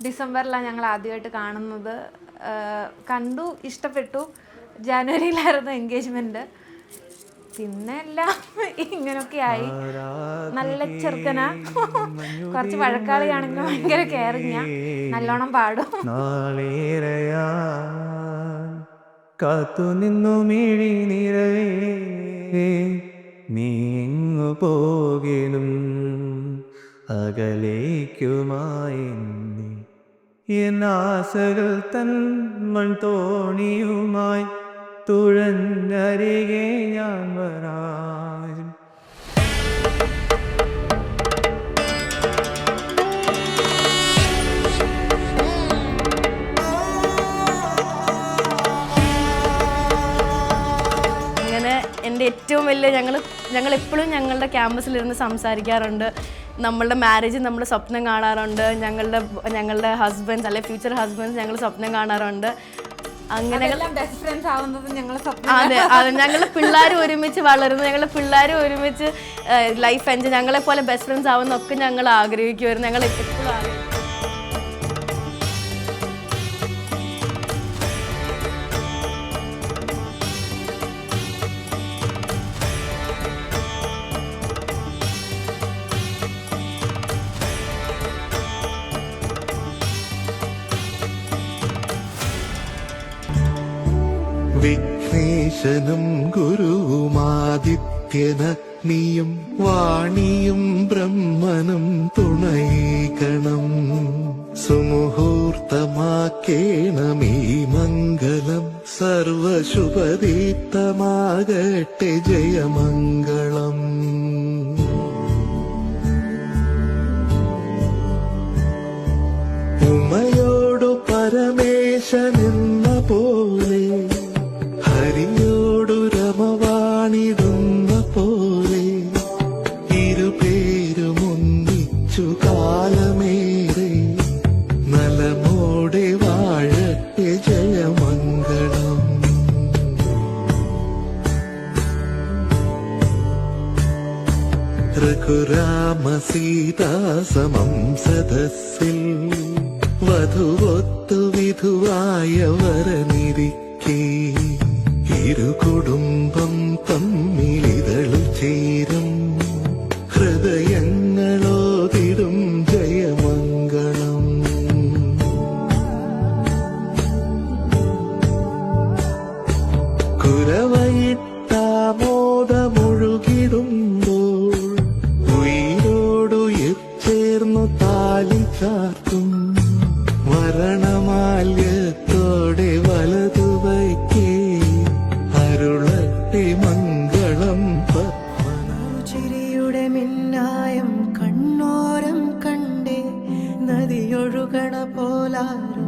ഡിസംബറിലാണ് ഞങ്ങൾ ആദ്യമായിട്ട് കാണുന്നത്. കണ്ടു, ഇഷ്ടപ്പെട്ടു. ജനുവരിയിലായിരുന്നു എൻഗേജ്മെൻറ്റ്. പിന്നെ എല്ലാം ഇങ്ങനെയൊക്കെ ആയി. നല്ല ചെറുക്കനാ, കുറച്ച് വഴക്കാളിയാണെങ്കിലും ഭയങ്കര കെയറിങ്ങാ, നല്ലോണം പാടും. കാത്തു നിന്നു മിഴി നിറവേ നീ എങ്ങു പോകലും അകലേക്കുമായി എന്നാസകൾ തൻ മൺതോണിയുമായി തുഴഞ്ഞരികെ ഞാൻ വരാം. എൻ്റെ ഏറ്റവും വലിയ ഞങ്ങൾ എപ്പോഴും ഞങ്ങളുടെ ക്യാമ്പസിലിരുന്ന് സംസാരിക്കാറുണ്ട്. നമ്മളുടെ മാരേജ് നമ്മൾ സ്വപ്നം കാണാറുണ്ട്. ഞങ്ങളുടെ ഹസ്ബൻഡ്സ് അല്ലെ ഫ്യൂച്ചർ ഹസ്ബൻഡ്സ് ഞങ്ങൾ സ്വപ്നം കാണാറുണ്ട്. അങ്ങനെ അതെ അതെ ഞങ്ങളുടെ പിള്ളേർ ഒരുമിച്ച് വളരുന്നു, ഞങ്ങളുടെ പിള്ളേർ ഒരുമിച്ച് ലൈഫ് എൻജോയ്, ഞങ്ങളെ പോലെ ബെസ്റ്റ് ഫ്രണ്ട്സ് ആവുന്നൊക്കെ ഞങ്ങൾ ആഗ്രഹിക്കുമായിരുന്നു. ഞങ്ങൾ എപ്പോഴും ആഗ്രഹിക്കും. വിഘ്നേശനും ഗുരുവുമാദിത്യനഗ്നിയും വാണിയും ബ്രഹ്മനും തുണൈകണം. സുമുഹൂർത്തമാക്കേണമീ മംഗളം സർവശുഭദീപ്തമാകട്ടെ ജയമംഗളം. ഉമയോടു പരമേശനെന്ന പോലെ ഹരിയോടു രമവാണിടുന്ന പോലെ ഇരുപേരും ഒന്നിച്ചു കാലമേറെ നലമോടെ വാഴട്ടെ ജയമംഗളം. രഘുരാമ സീതാസമം സദസ്സിൽ വധുവൊത്തു വിധുവായ വരനിരിക്കേ ഇരു കുടുംബം തമ്മിലിതളു ചേരും ഹൃദയങ്ങളോതിടും ജയമംഗളം. കുരവയിട്ടാമോദമൊഴുകിടുമ്പോൾ ഉയിരോടുയിർ ചേർന്നു താലി ചാർത്തും വരണമാല്യത്തോടെ വലതു വയ്ക്കേ അരുളട്ടെ മംഗളം. ചിരിയുടെ മിന്നായം കണ്ണോരം കണ്ടേ നദിയൊഴുകണ പോലാരോ